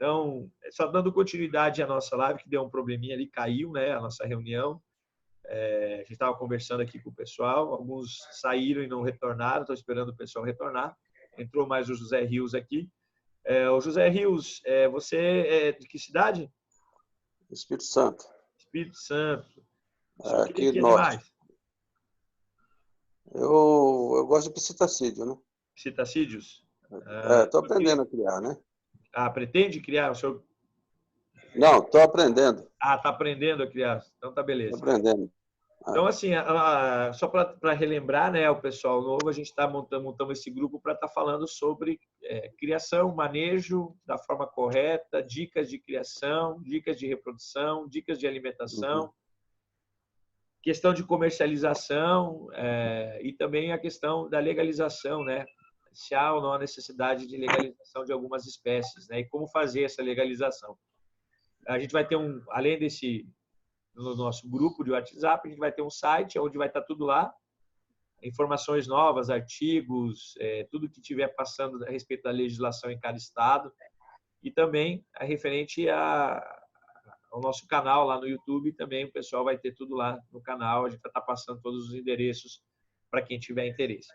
Então, só dando continuidade à nossa live, que deu um probleminha ali, caiu, né, a nossa reunião. A gente estava conversando aqui com o pessoal, alguns saíram e não retornaram, estou esperando o pessoal retornar. Entrou mais o José Rios aqui. O José Rios, você é de que cidade? Espírito Santo. Espírito Santo. Só queria Aqui que norte. animais? Eu gosto de psitacídeo, né? Psitacídeos? Estou aprendendo a criar, né? Pretende criar? O senhor... Não, estou aprendendo. Está aprendendo a criar. Então tá beleza. Estou aprendendo. Então, assim, só para relembrar, né, o pessoal novo, a gente está montando esse grupo para estar falando sobre criação, manejo da forma correta, dicas de criação, dicas de reprodução, dicas de alimentação, questão de comercialização e também a questão da legalização, né? Se há ou não a necessidade de legalização de algumas espécies, né? E como fazer essa legalização. A gente vai ter além desse, no nosso grupo de WhatsApp, a gente vai ter um site onde vai estar tudo lá, informações novas, artigos, tudo que estiver passando a respeito da legislação em cada estado, e também referente ao nosso canal lá no YouTube, também o pessoal vai ter tudo lá no canal, a gente vai estar passando todos os endereços para quem tiver interesse.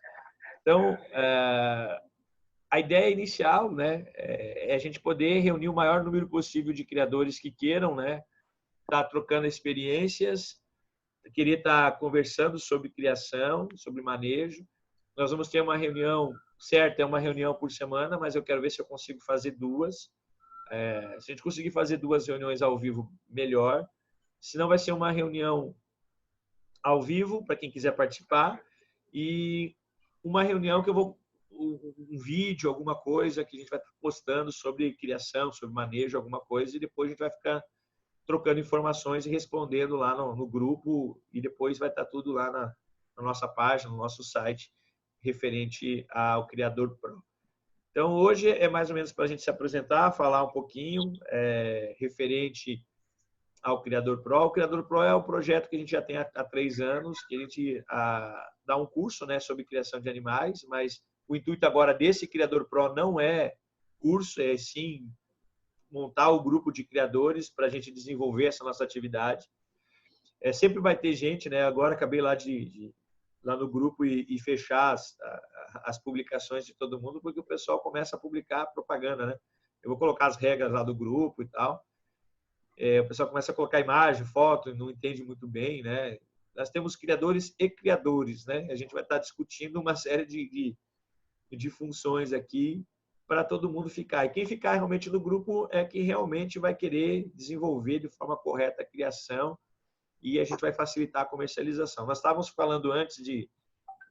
Então, a ideia inicial, né, é a gente poder reunir o maior número possível de criadores que queiram, né, estar trocando experiências, queria estar conversando sobre criação, sobre manejo. Nós vamos ter uma reunião, certo, é uma reunião por semana, mas eu quero ver se eu consigo fazer duas. Se a gente conseguir fazer 2 reuniões ao vivo, melhor. Se não, vai ser uma reunião ao vivo, para quem quiser participar, e uma reunião que eu vou um vídeo, alguma coisa que a gente vai estar postando sobre criação, sobre manejo, alguma coisa, e depois a gente vai ficar trocando informações e respondendo lá no grupo, e depois vai estar tudo lá na nossa página, no nosso site, referente ao Criador Pro. Então, hoje é mais ou menos para a gente se apresentar, falar um pouquinho referente ao Criador Pro. O Criador Pro é um projeto que a gente já tem há 3 anos, que a gente dá um curso, né, sobre criação de animais, mas o intuito agora desse Criador Pro não é curso, é sim montar o grupo de criadores para a gente desenvolver essa nossa atividade. Sempre vai ter gente, né? Agora acabei lá no grupo e fechar as publicações de todo mundo, porque o pessoal começa a publicar propaganda, né? Eu vou colocar as regras lá do grupo e tal. O pessoal começa a colocar imagem, foto, não entende muito bem, né? Nós temos criadores e criadores, né? A gente vai estar discutindo uma série de funções aqui para todo mundo ficar. E quem ficar realmente no grupo é quem realmente vai querer desenvolver de forma correta a criação, e a gente vai facilitar a comercialização. Nós estávamos falando antes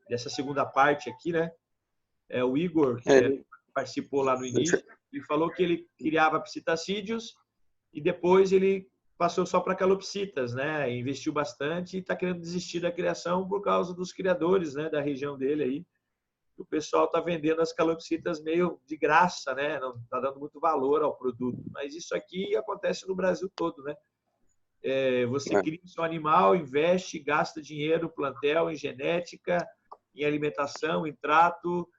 dessa segunda parte aqui, né? O Igor, que participou lá no início, ele falou que ele criava psitacídeos e depois ele passou só para calopsitas, né? Investiu bastante e está querendo desistir da criação por causa dos criadores, né, da região dele aí. O pessoal está vendendo as calopsitas meio de graça, né? Não está dando muito valor ao produto. Mas isso aqui acontece no Brasil todo, né? Você cria o seu animal, investe, gasta dinheiro, plantel, em genética, em alimentação, em trato,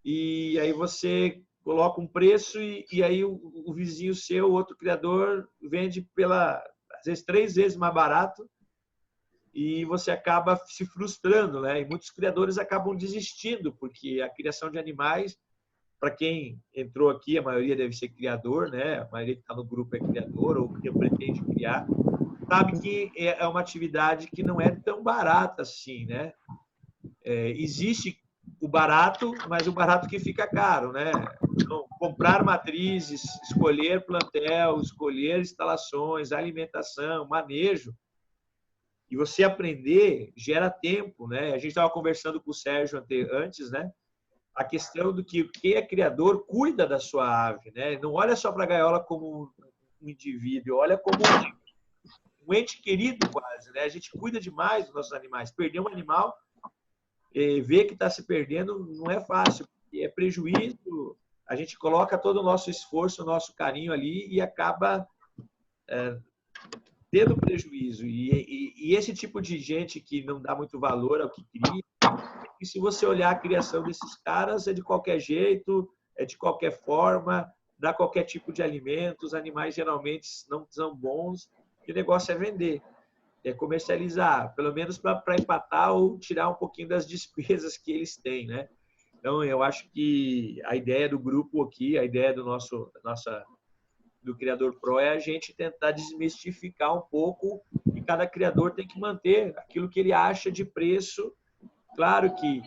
e aí você coloca um preço e aí o vizinho seu, outro criador, vende às vezes 3 vezes mais barato, e você acaba se frustrando, né? E muitos criadores acabam desistindo, porque a criação de animais, para quem entrou aqui, a maioria deve ser criador, né? A maioria que está no grupo é criador ou que pretende criar, sabe que é uma atividade que não é tão barata assim, né? Existe o barato, mas o barato que fica caro, né? Então, comprar matrizes, escolher plantel, escolher instalações, alimentação, manejo, e você aprender gera tempo, né? A gente estava conversando com o Sérgio antes, né? A questão do que quem é criador cuida da sua ave, né? Não olha só para a gaiola como um indivíduo, olha como um ente querido quase, né? A gente cuida demais dos nossos animais. Perder um animal, ver que está se perdendo, não é fácil. É prejuízo, a gente coloca todo o nosso esforço, o nosso carinho ali e acaba tendo prejuízo. E esse tipo de gente que não dá muito valor ao que cria, e se você olhar a criação desses caras, é de qualquer jeito, é de qualquer forma, dar qualquer tipo de alimento. Os animais geralmente não são bons, e o negócio é vender, é comercializar, pelo menos para empatar ou tirar um pouquinho das despesas que eles têm, né? Então, eu acho que a ideia do grupo aqui, a ideia do Criador Pro é a gente tentar desmistificar um pouco, e cada criador tem que manter aquilo que ele acha de preço. Claro que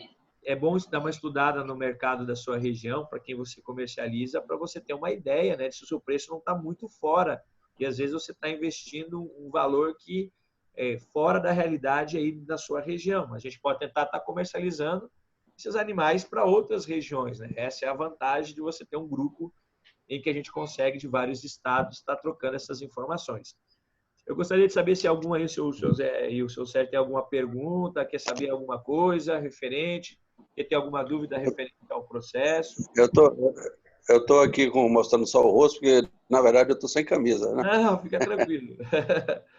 é bom dar uma estudada no mercado da sua região, para quem você comercializa, para você ter uma ideia, né, se o seu preço não está muito fora. E às vezes você está investindo um valor que é fora da realidade aí da sua região. A gente pode tentar estar comercializando esses animais para outras regiões, né? Essa é a vantagem de você ter um grupo em que a gente consegue, de vários estados, estar trocando essas informações. Eu gostaria de saber se algum aí, o seu Zé e o seu Sérgio tem alguma pergunta, quer saber alguma coisa referente, quer ter alguma dúvida referente ao processo. Eu tô aqui mostrando só o rosto, porque, na verdade, eu tô sem camisa, né? Não, fica tranquilo.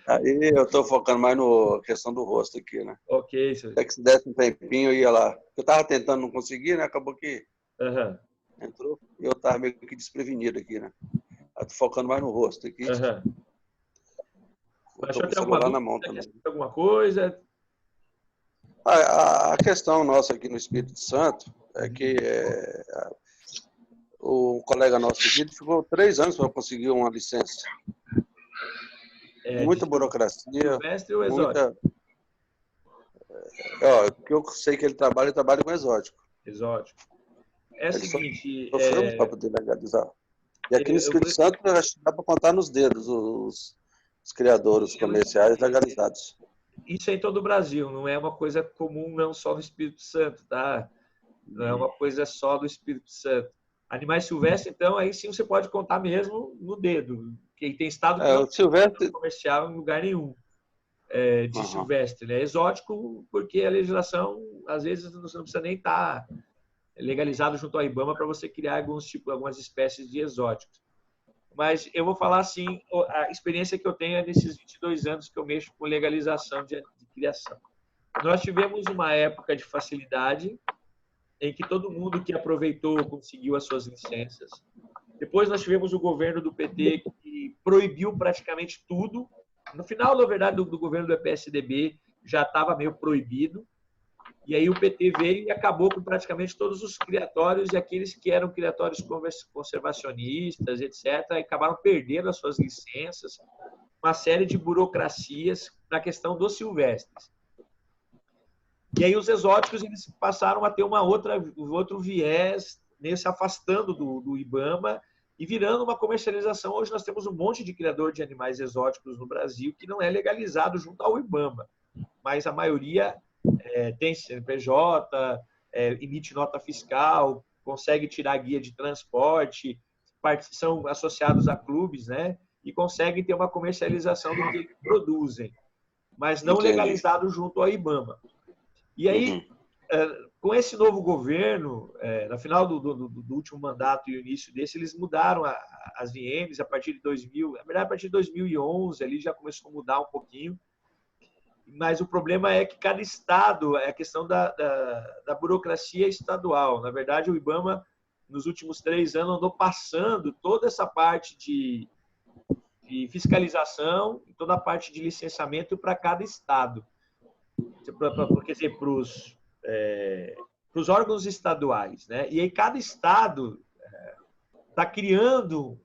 Aí eu tô focando mais na questão do rosto aqui, né? Ok, senhor. Até que se desse um tempinho, eu ia lá. Eu tava tentando, não conseguir, né? Acabou que Uhum. entrou e eu tava meio que desprevenido aqui, né? Eu tô focando mais no rosto aqui. Uhum. Eu Mas tô o com senhor o tem alguma celular na dúvida? mão Quer também. saber alguma coisa? A questão nossa aqui no Espírito Santo é que o colega nosso aqui ficou 3 anos para conseguir uma licença. Muita burocracia, Silvestre ou exótico? muita... que eu sei que ele trabalha com exótico. Exótico. É o Ele seguinte... sofreu muito para poder legalizar. E aqui no Espírito Santo, acho que dá para contar nos dedos os criadores comerciais legalizados. Isso é em todo o Brasil, não é uma coisa comum não só no Espírito Santo, tá? Não é uma coisa só do Espírito Santo. Animais silvestres, então, aí sim você pode contar mesmo no dedo. Porque tem estado que não O Silvestre... tem comercial em lugar nenhum de silvestre, né? Exótico, porque a legislação, às vezes, não precisa nem estar legalizado junto ao IBAMA para você criar algumas espécies de exóticos. Mas eu vou falar assim, a experiência que eu tenho é nesses 22 anos que eu mexo com legalização de criação. Nós tivemos uma época de facilidade em que todo mundo que aproveitou conseguiu as suas licenças. Depois nós tivemos o governo do PT que proibiu praticamente tudo. No final, na verdade, do governo do PSDB já estava meio proibido. E aí o PT veio e acabou com praticamente todos os criatórios, e aqueles que eram criatórios conservacionistas, etc., acabaram perdendo as suas licenças, uma série de burocracias na questão dos silvestres. E aí os exóticos eles passaram a ter outro viés, meio se afastando do IBAMA e virando uma comercialização. Hoje nós temos um monte de criador de animais exóticos no Brasil que não é legalizado junto ao IBAMA, mas a maioria tem CNPJ, emite nota fiscal, consegue tirar guia de transporte, são associados a clubes, né? E conseguem ter uma comercialização do que eles produzem, mas não legalizado junto ao IBAMA. E aí, com esse novo governo, no final do último mandato e o início desse, eles mudaram as VMs a partir de 2000, na verdade, a partir de 2011, ali já começou a mudar um pouquinho, mas o problema é que cada estado, é a questão da burocracia estadual. Na verdade, o IBAMA, nos últimos 3 anos, andou passando toda essa parte de fiscalização e toda a parte de licenciamento para cada estado. Quer dizer, para os órgãos estaduais, né? E aí cada estado está criando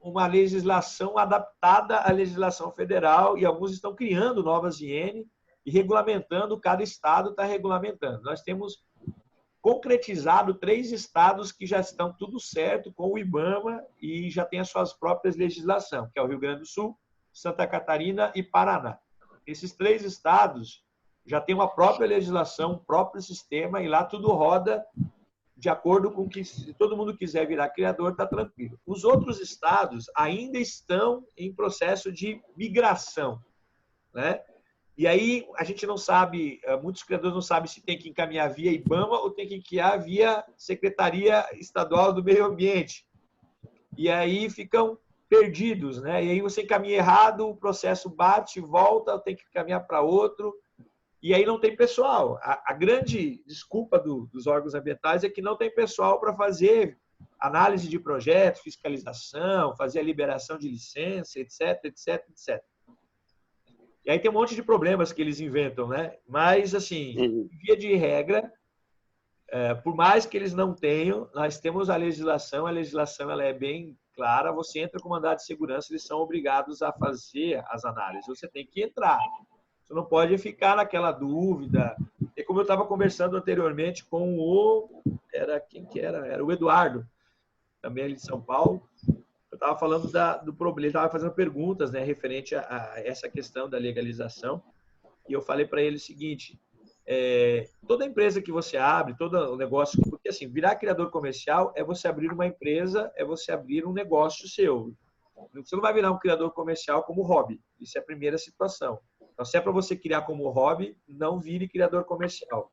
uma legislação adaptada à legislação federal, e alguns estão criando novas IN e regulamentando, cada estado está regulamentando. Nós temos concretizado 3 estados que já estão tudo certo com o IBAMA e já têm as suas próprias legislações, que é o Rio Grande do Sul, Santa Catarina e Paraná. Esses 3 estados já têm uma própria legislação, um próprio sistema, e lá tudo roda de acordo com que, se todo mundo quiser virar criador, está tranquilo. Os outros estados ainda estão em processo de migração, né? E aí a gente não sabe, muitos criadores não sabem se tem que encaminhar via IBAMA ou tem que encaminhar via Secretaria Estadual do Meio Ambiente. E aí ficam perdidos, né? E aí você encaminha errado, o processo bate, volta, tem que encaminhar para outro. E aí não tem pessoal. A grande desculpa dos órgãos ambientais é que não tem pessoal para fazer análise de projetos, fiscalização, fazer a liberação de licença, etc, etc, etc. E aí tem um monte de problemas que eles inventam, né? Mas, assim, via de regra, por mais que eles não tenham, nós temos a legislação ela é bem clara, você entra com mandado de segurança, eles são obrigados a fazer as análises, você tem que entrar. Você não pode ficar naquela dúvida. E como eu estava conversando anteriormente com quem que era? Era o Eduardo, também ali de São Paulo. Eu estava falando do problema, ele estava fazendo perguntas, né, referente a essa questão da legalização. E eu falei para ele o seguinte: toda empresa que você abre, todo o negócio, porque assim, virar criador comercial é você abrir uma empresa, é você abrir um negócio seu. Você não vai virar um criador comercial como hobby. Isso é a primeira situação. Então, se é para você criar como hobby, não vire criador comercial.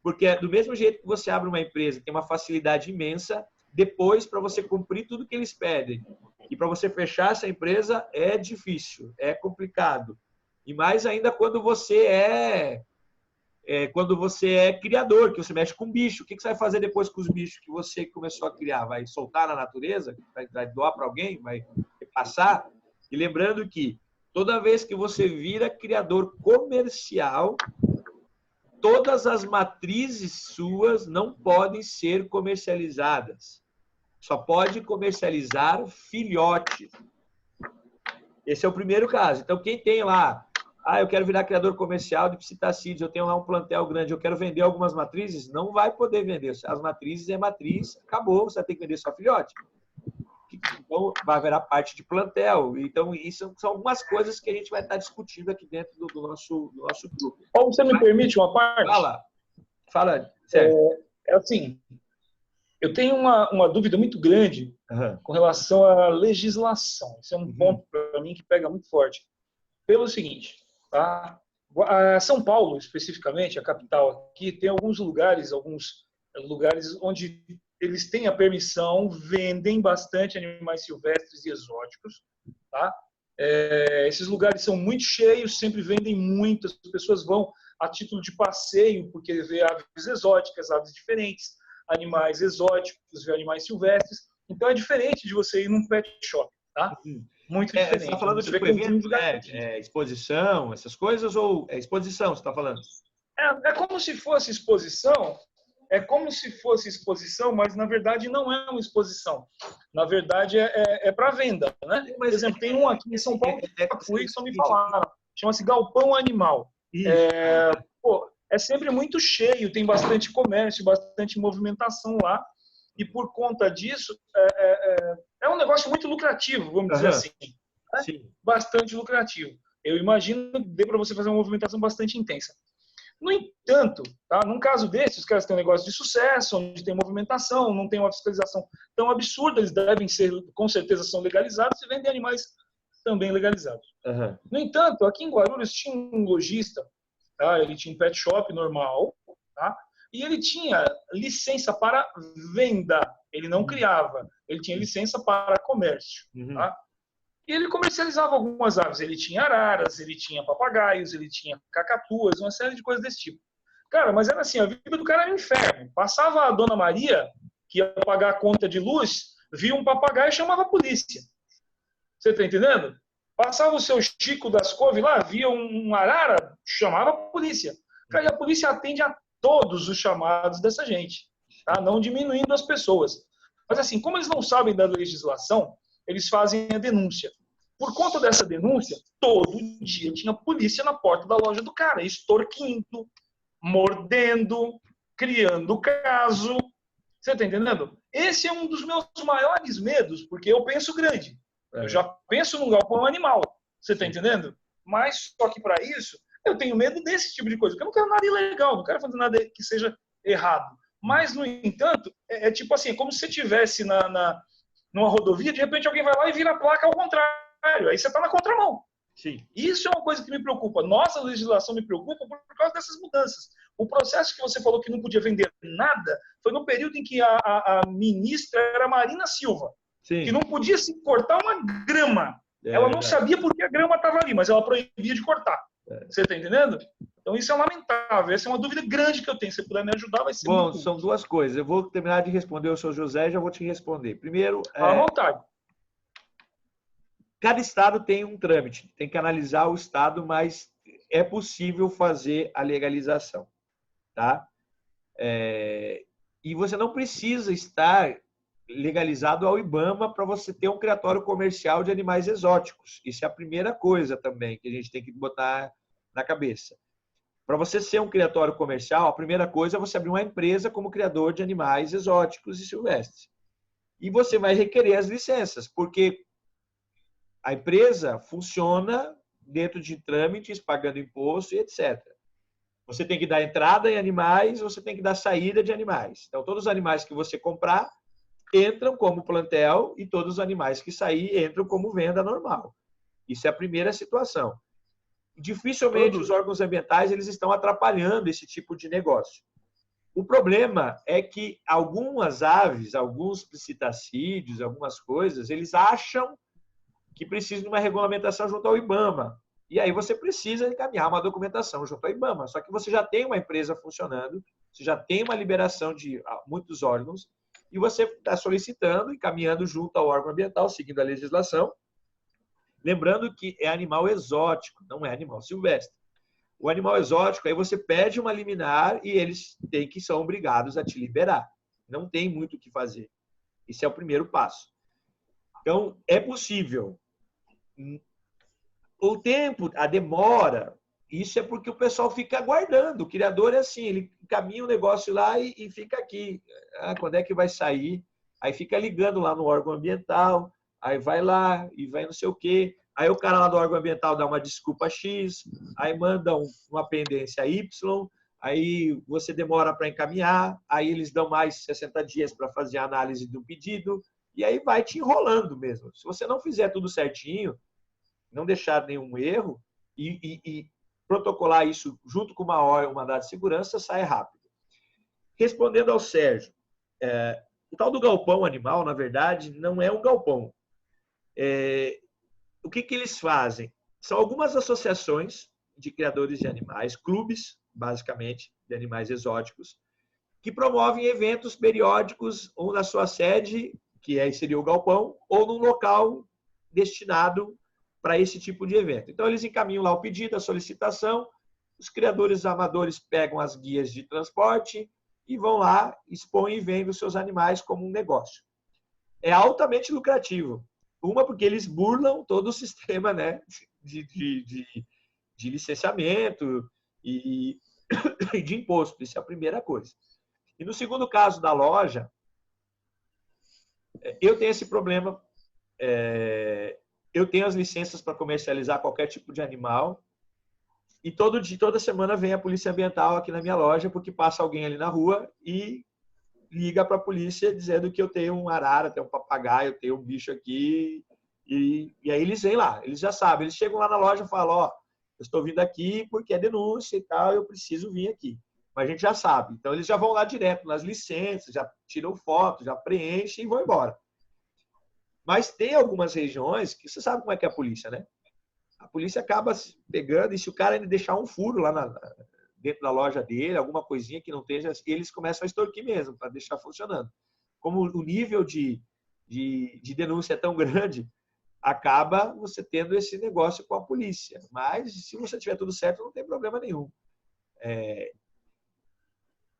Porque do mesmo jeito que você abre uma empresa, tem uma facilidade imensa, depois, para você cumprir tudo que eles pedem, e para você fechar essa empresa, é difícil, é complicado. E mais ainda quando você é criador, que você mexe com bicho. O que você vai fazer depois com os bichos que você começou a criar? Vai soltar na natureza? Vai doar para alguém? Vai passar? E lembrando que toda vez que você vira criador comercial, todas as matrizes suas não podem ser comercializadas. Só pode comercializar filhote. Esse é o primeiro caso. Então, quem tem lá, eu quero virar criador comercial de psitacídeos, eu tenho lá um plantel grande, eu quero vender algumas matrizes, não vai poder vender. As matrizes é matriz, acabou, você vai ter que vender só filhote. Então, vai haverá parte de plantel. Então, isso são algumas coisas que a gente vai estar discutindo aqui dentro do nosso grupo. Paulo, você me permite uma parte? Fala, Sérgio. Assim, eu tenho uma dúvida muito grande com relação à legislação. Isso é um ponto, para mim, que pega muito forte. Pelo seguinte, tá? São Paulo, especificamente, a capital aqui, tem alguns lugares onde eles têm a permissão, vendem bastante animais silvestres e exóticos, tá? Esses lugares são muito cheios, sempre vendem muito, as pessoas vão a título de passeio, porque vê aves exóticas, aves diferentes, animais exóticos, vê animais silvestres. Então é diferente de você ir num pet shop, tá? Muito diferente. Você está falando de evento, exposição, essas coisas, ou é exposição você está falando? É como se fosse exposição. Mas na verdade não é uma exposição. Na verdade é para venda, né? Por exemplo, tem um aqui em São Paulo que só me falaram. Chama-se Galpão Animal. É sempre muito cheio, tem bastante comércio, bastante movimentação lá. E por conta disso, é um negócio muito lucrativo, vamos dizer assim. Né? Bastante lucrativo. Eu imagino que dê para você fazer uma movimentação bastante intensa. No entanto, tá? Num caso desse, os caras têm um negócio de sucesso, onde tem movimentação, não tem uma fiscalização tão absurda, eles devem ser, com certeza, são legalizados e vendem animais também legalizados. No entanto, aqui em Guarulhos tinha um lojista, tá? Ele tinha um pet shop normal, tá? E ele tinha licença para venda, ele não criava, ele tinha licença para comércio. Tá? E ele comercializava algumas aves. Ele tinha araras, ele tinha papagaios, ele tinha cacatuas, uma série de coisas desse tipo. Cara, mas era assim, a vida do cara era um inferno. Passava a Dona Maria, que ia pagar a conta de luz, via um papagaio e chamava a polícia. Você tá entendendo? Passava o seu Chico das Couves lá, via um arara, chamava a polícia. Cara, e a polícia atende a todos os chamados dessa gente, tá? Não diminuindo as pessoas. Mas assim, como eles não sabem da legislação, eles fazem a denúncia. Por conta dessa denúncia, todo dia tinha polícia na porta da loja do cara, extorquindo, mordendo, criando caso. Você está entendendo? Esse é um dos meus maiores medos, porque eu penso grande. Eu já penso num galpão animal. Você está entendendo? Mas, só que para isso, eu tenho medo desse tipo de coisa. Porque eu não quero nada ilegal, não quero fazer nada que seja errado. Mas, no entanto, é tipo assim, como se você estivesse numa rodovia, de repente alguém vai lá e vira a placa ao contrário. Aí você está na contramão. Sim. Isso é uma coisa que me preocupa. Nossa legislação me preocupa por causa dessas mudanças. O processo que você falou que não podia vender nada foi no período em que a ministra era Marina Silva. Sim. Que não podia se cortar uma grama. Ela não sabia por que a grama estava ali, mas ela proibia de cortar. Você está entendendo? Então, isso é lamentável. Essa é uma dúvida grande que eu tenho. Se você puder me ajudar, vai ser Bom, muito são duas coisas. Eu vou terminar de responder o seu José e já vou te responder. Primeiro, à vontade. Cada estado tem um trâmite, tem que analisar o estado, mas é possível fazer a legalização, tá? E você não precisa estar legalizado ao IBAMA para você ter um criatório comercial de animais exóticos. Isso é a primeira coisa também que a gente tem que botar na cabeça. Para você ser um criatório comercial, a primeira coisa é você abrir uma empresa como criador de animais exóticos e silvestres. E você vai requerer as licenças, porque a empresa funciona dentro de trâmites, pagando imposto e etc. Você tem que dar entrada em animais, você tem que dar saída de animais. Então, todos os animais que você comprar entram como plantel e todos os animais que sair entram como venda normal. Isso é a primeira situação. Dificilmente os órgãos ambientais eles estão atrapalhando esse tipo de negócio. O problema é que algumas aves, alguns psitacídeos, algumas coisas, eles acham que precisam de uma regulamentação junto ao IBAMA. E aí você precisa encaminhar uma documentação junto ao IBAMA. Só que você já tem uma empresa funcionando, você já tem uma liberação de muitos órgãos, e você está solicitando, encaminhando junto ao órgão ambiental, seguindo a legislação. Lembrando que é animal exótico, não é animal silvestre. O animal exótico, aí você pede uma liminar e eles são obrigados a te liberar. Não tem muito o que fazer. Esse é o primeiro passo. Então, é possível. O tempo, a demora, isso é porque o pessoal fica aguardando. O criador é assim, ele encaminha o negócio lá e fica aqui. Quando é que vai sair? Aí fica ligando lá no órgão ambiental, aí vai lá e vai não sei o quê. Aí o cara lá do órgão ambiental dá uma desculpa X, aí manda uma pendência Y, aí você demora para encaminhar, aí eles dão mais 60 dias para fazer a análise do pedido, e aí vai te enrolando mesmo. Se você não fizer tudo certinho, não deixar nenhum erro e protocolar isso junto com um mandado de segurança, sai rápido. Respondendo ao Sérgio, o tal do galpão animal, na verdade, não é um galpão. O que eles fazem? São algumas associações de criadores de animais, clubes, basicamente, de animais exóticos, que promovem eventos periódicos ou na sua sede, que aí seria o galpão, ou num local destinado para esse tipo de evento. Então, eles encaminham lá o pedido, a solicitação, os criadores amadores pegam as guias de transporte e vão lá, expõem e vendem os seus animais como um negócio. É altamente lucrativo. Uma, porque eles burlam todo o sistema, né, de licenciamento e de imposto. Isso é a primeira coisa. E no segundo caso da loja, eu tenho esse problema. Eu tenho as licenças para comercializar qualquer tipo de animal e toda semana vem a polícia ambiental aqui na minha loja porque passa alguém ali na rua e liga para a polícia dizendo que eu tenho um arara, tenho um papagaio, eu tenho um bicho aqui e aí eles vêm lá, eles já sabem, eles chegam lá na loja e falam, eu estou vindo aqui porque é denúncia e tal, eu preciso vir aqui. Mas a gente já sabe, então eles já vão lá direto nas licenças, já tiram foto, já preenchem e vão embora. Mas tem algumas regiões que você sabe como é que é a polícia, né? A polícia acaba pegando, e se o cara ainda deixar um furo lá dentro da loja dele, alguma coisinha que não esteja, eles começam a extorquir mesmo, para deixar funcionando. Como o nível de denúncia é tão grande, acaba você tendo esse negócio com a polícia. Mas, se você tiver tudo certo, não tem problema nenhum.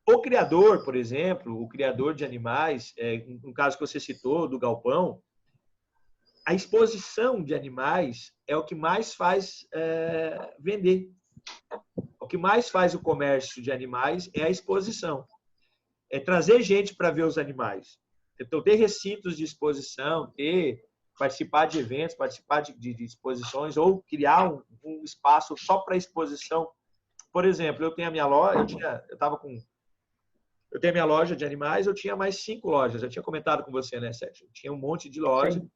O criador, por exemplo, o criador de animais, no caso que você citou, do galpão, a exposição de animais é o que mais faz vender. O que mais faz o comércio de animais é a exposição. É trazer gente para ver os animais. Então, ter recintos de exposição, participar de eventos, participar de exposições, ou criar um espaço só para exposição. Por exemplo, eu tenho a minha loja, eu tenho a minha loja de animais, eu tinha mais 5 lojas. Eu tinha comentado com você, né, Sérgio? Eu tinha um monte de loja. Sim.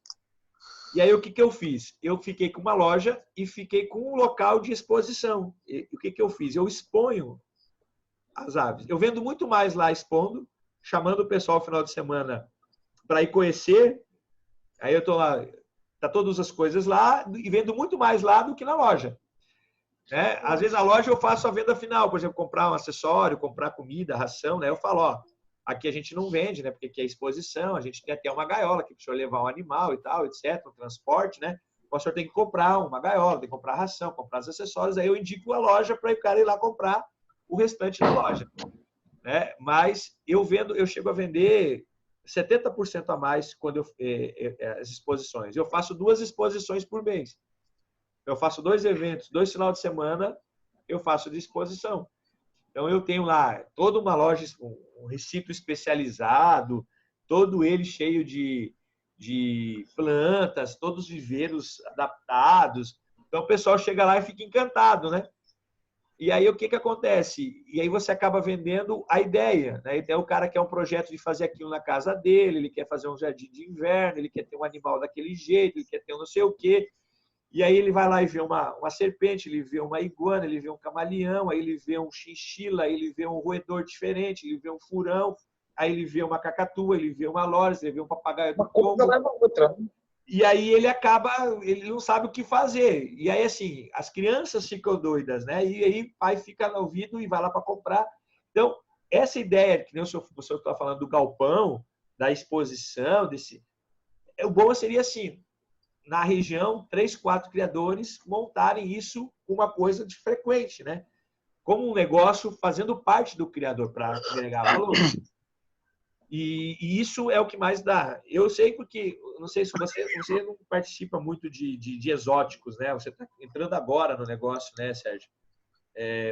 E aí, o que eu fiz? Eu fiquei com uma loja e fiquei com um local de exposição. E o que eu fiz? Eu exponho as aves. Eu vendo muito mais lá expondo, chamando o pessoal no final de semana para ir conhecer. Aí eu estou lá, tá todas as coisas lá, e vendo muito mais lá do que na loja. né? Às vezes a loja eu faço a venda final, por exemplo, comprar um acessório, comprar comida, ração, né? Eu falo, ó, aqui a gente não vende, né? Porque aqui é exposição, a gente tem até uma gaiola aqui para o senhor levar um animal e tal, etc., um transporte, né? O senhor tem que comprar uma gaiola, tem que comprar ração, comprar os acessórios, aí eu indico a loja para o cara ir lá comprar o restante da loja, né? Mas eu chego a vender 70% a mais quando as exposições. Eu faço 2 exposições por mês. Eu faço 2 eventos, 2 finais de semana, eu faço de exposição. Então, eu tenho lá toda uma loja, um recinto especializado, todo ele cheio de plantas, todos os viveiros adaptados. Então, o pessoal chega lá e fica encantado, né? E aí, o que acontece? E aí você acaba vendendo a ideia, né? Então, o cara quer um projeto de fazer aquilo na casa dele, ele quer fazer um jardim de inverno, ele quer ter um animal daquele jeito, ele quer ter um não sei o quê. E aí ele vai lá e vê uma serpente, ele vê uma iguana, ele vê um camaleão, aí ele vê um chinchila, aí ele vê um roedor diferente, ele vê um furão, aí ele vê uma cacatua, ele vê uma lóris, ele vê um papagaio do Congo. Uma coisa leva a outra. E aí ele não sabe o que fazer. E aí, assim, as crianças ficam doidas, né? E aí o pai fica no ouvido e vai lá para comprar. Então, essa ideia, que nem o senhor está falando do galpão, da exposição, o bom seria assim, na região, 3, 4 criadores montarem isso uma coisa de frequente, né? Como um negócio fazendo parte do criador para agregar valor. E isso é o que mais dá. Eu sei porque, não sei se você não participa muito de exóticos, né? Você está entrando agora no negócio, né, Sérgio?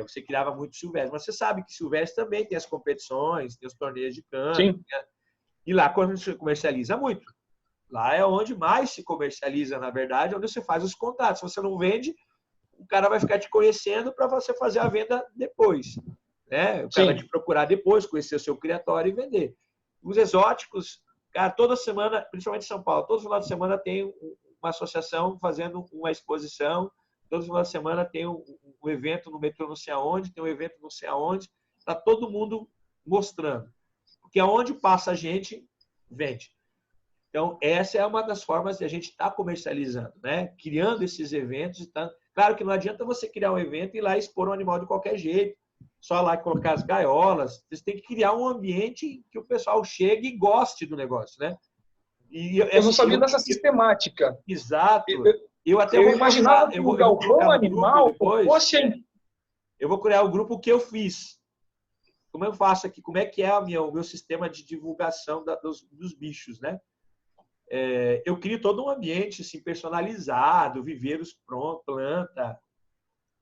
Você criava muito silvestre, mas você sabe que silvestre também tem as competições, tem os torneios de canto. Sim. E lá quando você comercializa muito. Lá é onde mais se comercializa, na verdade, onde você faz os contratos. Se você não vende, o cara vai ficar te conhecendo para você fazer a venda depois, né? O cara vai te procurar depois, conhecer o seu criatório e vender. Os exóticos, cara, toda semana, principalmente em São Paulo, todo final de semana tem uma associação fazendo uma exposição, todo final de semana tem um evento no metrô não sei aonde, tem um evento não sei aonde, está todo mundo mostrando. Porque aonde passa a gente, vende. Então, essa é uma das formas de a gente estar comercializando, né? Criando esses eventos. Claro que não adianta você criar um evento e ir lá expor um animal de qualquer jeito, só lá colocar as gaiolas. Você tem que criar um ambiente que o pessoal chegue e goste do negócio, né? Eu não sabia dessa sistemática. Exato. Eu imaginava que o galpão animal fosse... Eu vou criar o grupo que eu fiz. Como eu faço aqui? Como é que é o meu sistema de divulgação dos bichos, né? Eu crio todo um ambiente assim, personalizado, viveiros pronto, planta,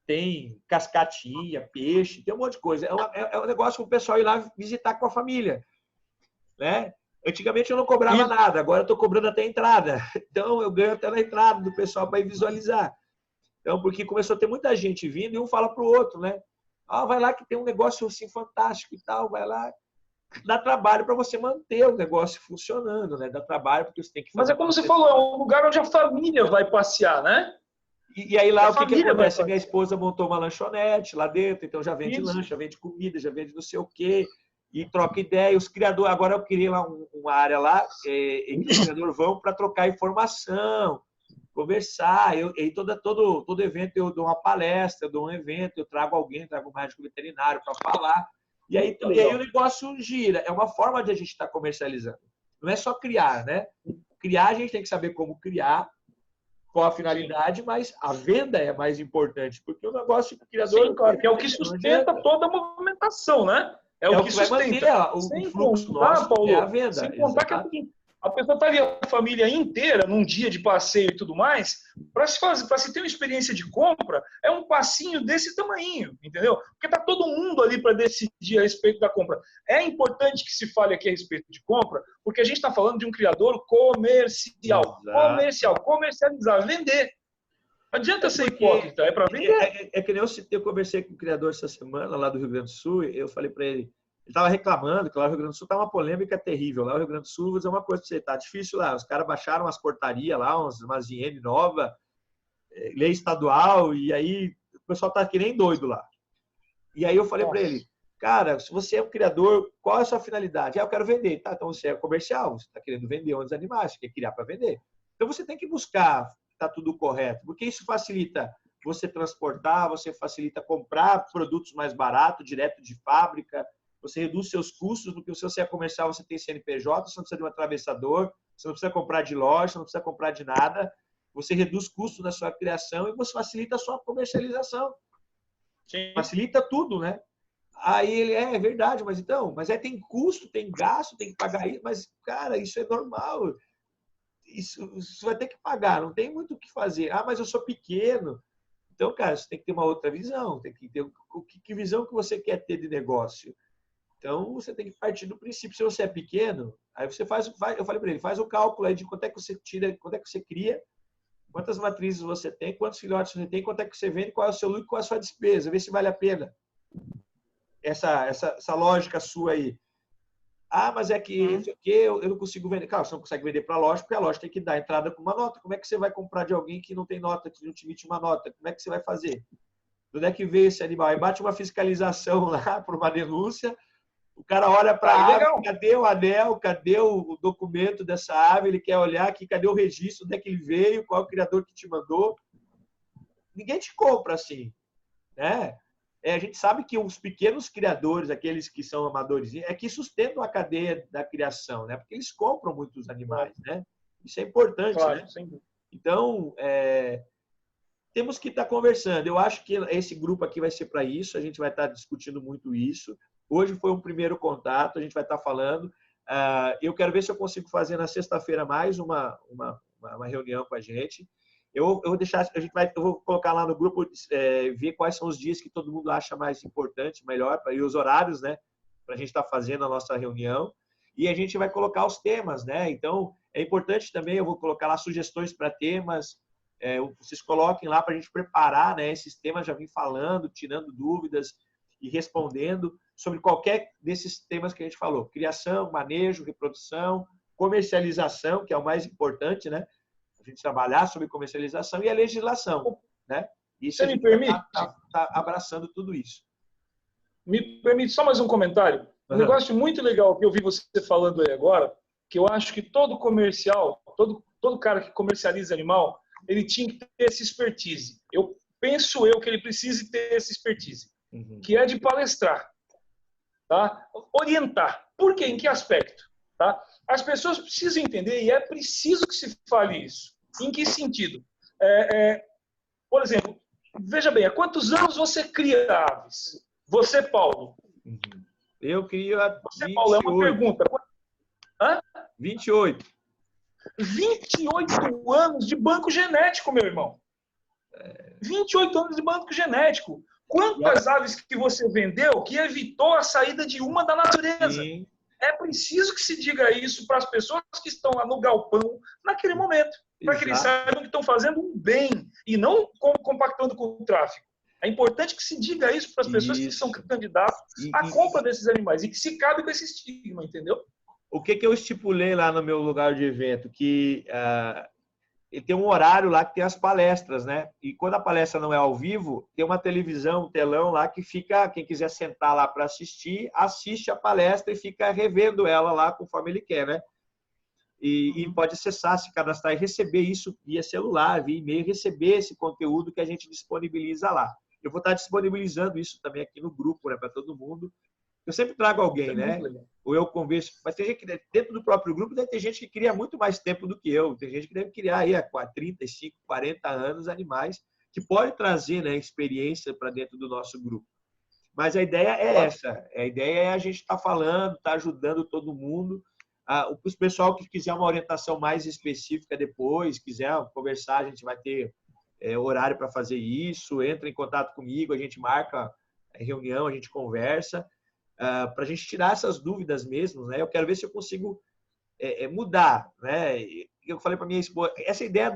tem cascatinha, peixe, tem um monte de coisa. É um negócio para o pessoal ir lá visitar com a família, né? Antigamente eu não cobrava nada, agora eu estou cobrando até a entrada. Então eu ganho até na entrada do pessoal para ir visualizar. Então, porque começou a ter muita gente vindo e um fala para o outro, né? Ah, vai lá que tem um negócio assim fantástico e tal, vai lá. Dá trabalho para você manter o negócio funcionando, né? Dá trabalho porque você tem que fazer. Mas é como você falou, é um lugar onde a família vai passear, né? E aí lá o que acontece? Minha esposa montou uma lanchonete lá dentro, então já vende lanche, já vende comida, já vende não sei o quê, e troca ideia. Os criadores, agora eu criei lá uma área lá, em que os criadores vão para trocar informação, conversar. E todo evento eu dou uma palestra, eu dou um evento, eu trago alguém, trago um médico veterinário para falar. E aí o negócio gira. É uma forma de a gente estar comercializando. Não é só criar, né? Criar, a gente tem que saber como criar, qual a finalidade, mas a venda é mais importante, porque o negócio do criador... Sim, claro, que é o que sustenta toda a movimentação, né? É o que sustenta. Vai manter o fluxo nosso, Paulo, é a venda. Sem contar que a pessoa está ali, a família inteira, num dia de passeio e tudo mais, para se ter uma experiência de compra, é um passinho desse tamanho, entendeu? Porque está todo mundo ali para decidir a respeito da compra. É importante que se fale aqui a respeito de compra, porque a gente está falando de um criador comercial. Exato. Comercializar, vender. Não adianta ser hipócrita, é para vender. É que nem eu conversei com o criador essa semana, lá do Rio Grande do Sul, e eu falei para ele, ele estava reclamando que lá no Rio Grande do Sul está uma polêmica terrível. Lá no Rio Grande do Sul, vou dizer uma coisa para você, está difícil lá. Os caras baixaram umas portarias lá, umas IN nova, lei estadual, e aí o pessoal está que nem doido lá. E aí eu falei para ele, cara, se você é um criador, qual é a sua finalidade? Eu quero vender. Tá, então você é comercial, você está querendo vender os animais, você quer criar para vender. Então você tem que buscar tá tudo correto, porque isso facilita você transportar, você facilita comprar produtos mais baratos, direto de fábrica, você reduz seus custos, porque se você é comercial, você tem CNPJ, você não precisa de um atravessador, você não precisa comprar de loja, você não precisa comprar de nada, você reduz custos na sua criação e você facilita a sua comercialização. Sim. Facilita tudo, né? Aí ele, é verdade, mas então, mas tem custo, tem gasto, tem que pagar isso, mas, cara, isso é normal. Isso vai ter que pagar, não tem muito o que fazer. Ah, mas eu sou pequeno. Então, cara, você tem que ter uma outra visão, tem que ter que visão que você quer ter de negócio. Então, você tem que partir do princípio. Se você é pequeno, aí você faz, eu falei para ele, faz o cálculo aí de quanto é que você tira, quanto é que você cria, quantas matrizes você tem, quantos filhotes você tem, quanto é que você vende, qual é o seu lucro, qual é a sua despesa, vê se vale a pena. Essa lógica sua aí. Ah, mas é que eu não consigo vender. Claro, você não consegue vender para a loja, porque a loja tem que dar entrada com uma nota. Como é que você vai comprar de alguém que não tem nota, que não te emite uma nota? Como é que você vai fazer? De onde é que veio esse animal? Aí bate uma fiscalização lá por uma denúncia, o cara olha para a ave, cadê o anel, cadê o documento dessa ave, ele quer olhar aqui, cadê o registro, onde é que ele veio, qual é o criador que te mandou. Ninguém te compra assim, né? A gente sabe que os pequenos criadores, aqueles que são amadores, é que sustentam a cadeia da criação, né? Porque eles compram muitos animais, né? Isso é importante, claro, né? sim. Então, temos que estar conversando. Eu acho que esse grupo aqui vai ser para isso, a gente vai estar discutindo muito isso. Hoje foi um primeiro contato, a gente vai estar falando. Eu quero ver se eu consigo fazer na sexta-feira mais uma reunião com a gente. Eu vou deixar, eu vou colocar lá no grupo, ver quais são os dias que todo mundo acha mais importante, melhor, e os horários, né, para a gente estar fazendo a nossa reunião. E a gente vai colocar os temas, né? Então, é importante também, eu vou colocar lá sugestões para temas, vocês coloquem lá para a gente preparar, né, esses temas, já vim falando, tirando dúvidas e respondendo sobre qualquer desses temas que a gente falou. Criação, manejo, reprodução, comercialização, que é o mais importante, né? A gente trabalhar sobre comercialização e a legislação, né? Isso você a gente me permite? tá abraçando tudo isso. Me permite só mais um comentário? Um negócio muito legal que eu vi você falando aí agora, que eu acho que todo comercial, todo cara que comercializa animal, ele tinha que ter essa expertise. Penso que ele precise ter essa expertise, que é de palestrar, tá? Orientar. Por quê? Em que aspecto? Tá? As pessoas precisam entender, e é preciso que se fale isso. Em que sentido? Por exemplo, veja bem, há quantos anos você cria aves? Você, Paulo? Eu crio há Você, 28. Paulo, é uma pergunta. Hã? 28. 28 anos de banco genético, meu irmão. 28 anos de banco genético. Quantas aves que você vendeu que evitou a saída de uma da natureza? Sim. É preciso que se diga isso para as pessoas que estão lá no galpão naquele momento, para que eles saibam que estão fazendo um bem e não compactando com o tráfico. É importante que se diga isso para as pessoas que são candidatas à compra desses animais e que se cabe com esse estigma, entendeu? O que eu estipulei lá no meu lugar de evento? Que ele tem um horário lá que tem as palestras, né? E quando a palestra não é ao vivo, tem uma televisão, um telão lá que fica, quem quiser sentar lá para assistir, assiste a palestra e fica revendo ela lá conforme ele quer, né? E pode acessar, se cadastrar e receber isso via celular, via e-mail, receber esse conteúdo que a gente disponibiliza lá. Eu vou estar disponibilizando isso também aqui no grupo, né, para todo mundo. Eu sempre trago alguém, né? Ou eu converso. Mas tem gente que, dentro do próprio grupo, deve ter gente que cria muito mais tempo do que eu. Tem gente que deve criar aí há 35, 40 anos animais, que pode trazer, né, experiência para dentro do nosso grupo. Mas a ideia é essa. A ideia é a gente estar falando, estar ajudando todo mundo. O pessoal que quiser uma orientação mais específica depois, quiser conversar, a gente vai ter horário para fazer isso. Entra em contato comigo, a gente marca a reunião, a gente conversa. Para a gente tirar essas dúvidas mesmo, né? Eu quero ver se eu consigo mudar, né? Eu falei para minha esposa, essa ideia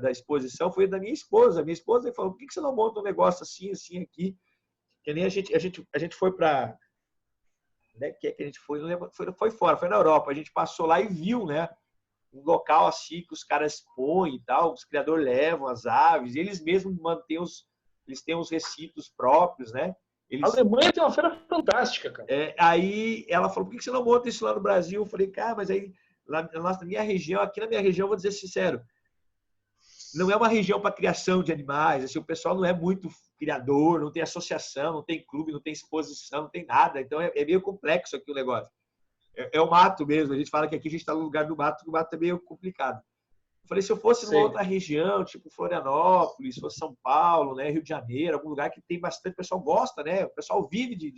da exposição foi da minha esposa. Minha esposa falou: por que você não monta um negócio assim, assim, aqui? Que nem a gente foi para, né? Que a gente foi, não lembro, foi fora, foi na Europa. A gente passou lá e viu, né? Um local assim que os caras expõem e tal, os criadores levam as aves, e eles mesmos eles têm os recintos próprios, né? A Alemanha tem uma feira fantástica, cara. Aí ela falou: por que você não monta isso lá no Brasil? Eu falei: cara, mas aí, na minha região, aqui na minha região, vou dizer sincero, não é uma região para criação de animais. Assim, o pessoal não é muito criador, não tem associação, não tem clube, não tem exposição, não tem nada. Então é meio complexo aqui o negócio. É o mato mesmo. A gente fala que aqui a gente está no lugar do mato, que o mato é meio complicado. Eu falei, se eu fosse numa outra região, tipo Florianópolis, se fosse São Paulo, né, Rio de Janeiro, algum lugar que tem bastante, o pessoal gosta, né? O pessoal vive de...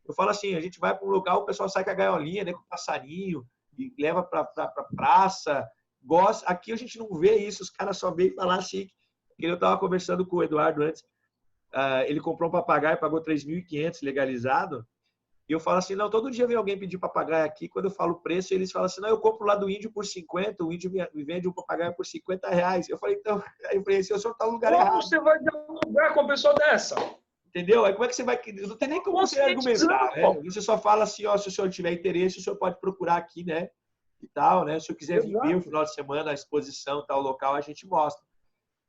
Eu falo assim, a gente vai para um lugar, o pessoal sai com a gaiolinha, né, com o passarinho, e leva para praça, gosta. Aqui a gente não vê isso, os caras só veem falar assim, que eu estava conversando com o Eduardo antes, ele comprou um papagaio, pagou 3.500 legalizado, e eu falo assim, não, todo dia vem alguém pedir papagaio aqui, quando eu falo o preço, eles falam assim, não, eu compro lá do índio por 50, o índio me vende um papagaio por R$50. Eu falei, então, aí eu falei, o senhor está no lugar errado. Como você vai dialogar com uma pessoa dessa? Entendeu? Aí como é que você vai... Não tem nem como você argumentar, né? Você só fala assim, ó, se o senhor tiver interesse, o senhor pode procurar aqui, né? E tal, né? Se eu quiser vir no final de semana, a exposição, tal local, a gente mostra.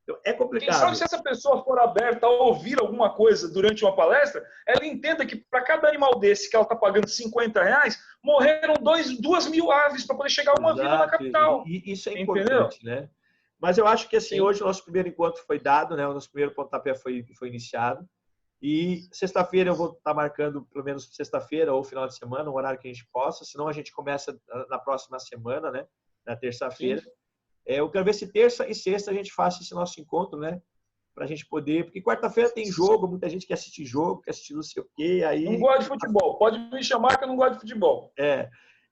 Então, é complicado. Quem sabe se essa pessoa for aberta a ouvir alguma coisa durante uma palestra, ela entenda que para cada animal desse que ela está pagando R$50, morreram 2.000 aves para poder chegar a uma vida na capital. E isso é importante, né? Mas eu acho que assim, hoje o nosso primeiro encontro foi dado, né? O nosso primeiro pontapé foi iniciado. E sexta-feira eu vou estar marcando, pelo menos sexta-feira ou final de semana, um horário que a gente possa, senão a gente começa na próxima semana, né? Na terça-feira. Eu quero ver se terça e sexta a gente faça esse nosso encontro, né? Para a gente poder... Porque quarta-feira tem jogo, muita gente quer assistir jogo, quer assistir não sei o quê. Aí... Não gosto de futebol. Pode me chamar que eu não gosto de futebol.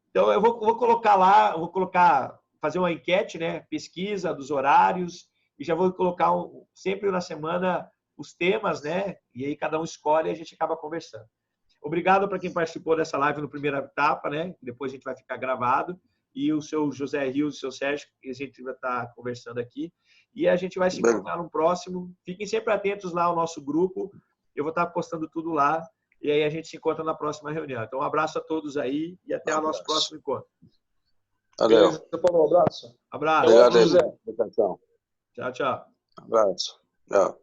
Então, eu vou colocar lá, fazer uma enquete, né? Pesquisa dos horários, e já vou colocar sempre na semana os temas, né? E aí cada um escolhe e a gente acaba conversando. Obrigado para quem participou dessa live no primeira etapa, né? Depois a gente vai ficar gravado. E o seu José Rios e o seu Sérgio, que a gente vai estar conversando aqui. E a gente vai se encontrar no próximo. Fiquem sempre atentos lá ao nosso grupo. Eu vou estar postando tudo lá. E aí a gente se encontra na próxima reunião. Então, um abraço a todos aí e até o nosso próximo encontro. Valeu. Um abraço. Abraço. Obrigado, José. Tchau, tchau. Abraço. Tchau.